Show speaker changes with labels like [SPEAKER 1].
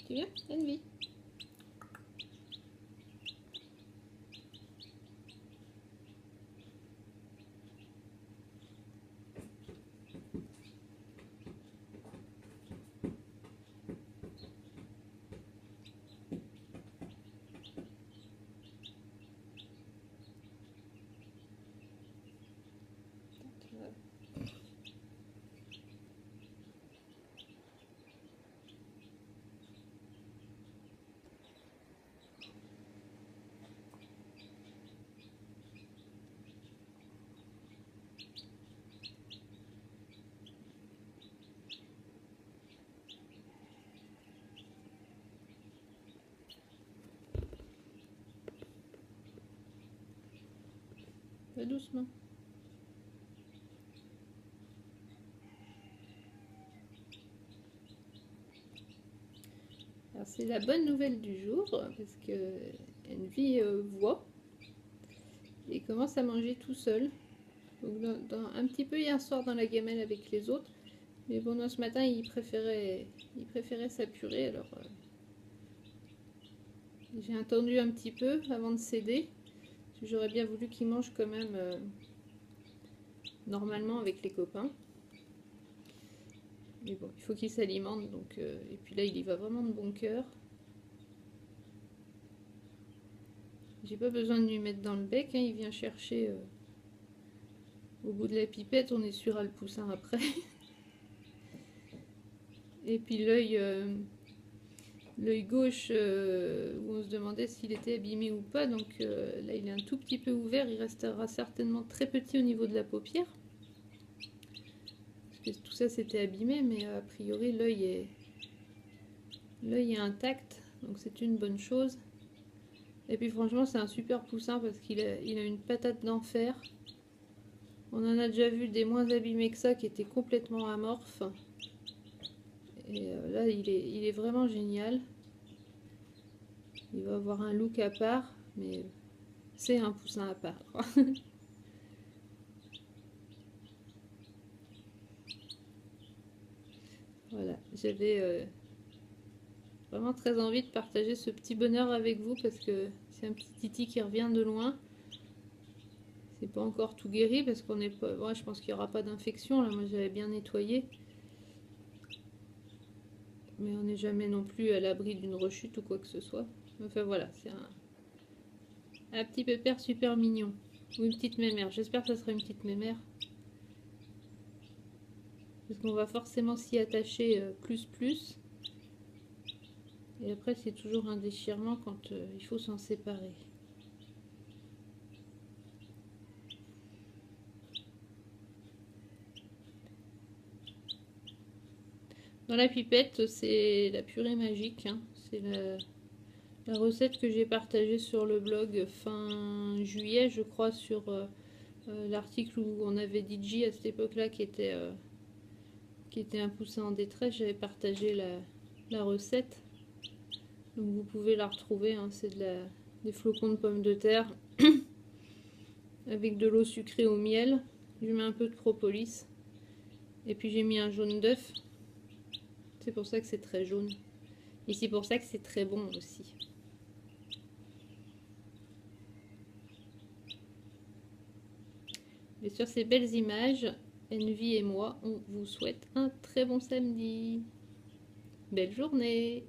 [SPEAKER 1] Tu viens, Envy? Va doucement. Alors c'est la bonne nouvelle du jour parce que Envy voit et commence à manger tout seul. Donc un petit peu hier soir dans la gamelle avec les autres, mais bon, ce matin il préférait s'apurer, alors j'ai attendu un petit peu avant de céder. J'aurais bien voulu qu'il mange quand même normalement avec les copains. Mais bon, il faut qu'il s'alimente, donc et puis là il y va vraiment de bon cœur. J'ai pas besoin de lui mettre dans le bec, hein, il vient chercher au bout de la pipette, on essuiera le poussin après. Et puis l'œil gauche où on se demandait s'il était abîmé ou pas, donc là il est un tout petit peu ouvert, il restera certainement très petit au niveau de la paupière. Parce que tout ça c'était abîmé, mais a priori l'œil est intact, donc c'est une bonne chose. Et puis franchement c'est un super poussin parce qu'il a une patate d'enfer. On en a déjà vu des moins abîmés que ça qui étaient complètement amorphes. Et là il est vraiment génial. Il va avoir un look à part, mais c'est un poussin à part. Voilà, j'avais vraiment très envie de partager ce petit bonheur avec vous parce que c'est un petit titi qui revient de loin. C'est pas encore tout guéri parce qu'on n'est pas. Ouais, je pense qu'il n'y aura pas d'infection là. Moi j'avais bien nettoyé, mais on n'est jamais non plus à l'abri d'une rechute ou quoi que ce soit. Enfin voilà, c'est un petit pépère super mignon. Ou une petite mémère. J'espère que ce sera une petite mémère. Parce qu'on va forcément s'y attacher plus. Et après c'est toujours un déchirement quand il faut s'en séparer. Dans la pipette, c'est la purée magique. Hein. C'est la recette que j'ai partagée sur le blog fin juillet, je crois, sur l'article où on avait DJ à cette époque-là qui était un poussin en détresse. J'avais partagé la recette. Donc vous pouvez la retrouver. Hein. C'est des flocons de pommes de terre avec de l'eau sucrée au miel. Je mets un peu de propolis. Et puis j'ai mis un jaune d'œuf. C'est pour ça que c'est très jaune. Et c'est pour ça que c'est très bon aussi. Et sur ces belles images, Envy et moi, on vous souhaite un très bon samedi. Belle journée!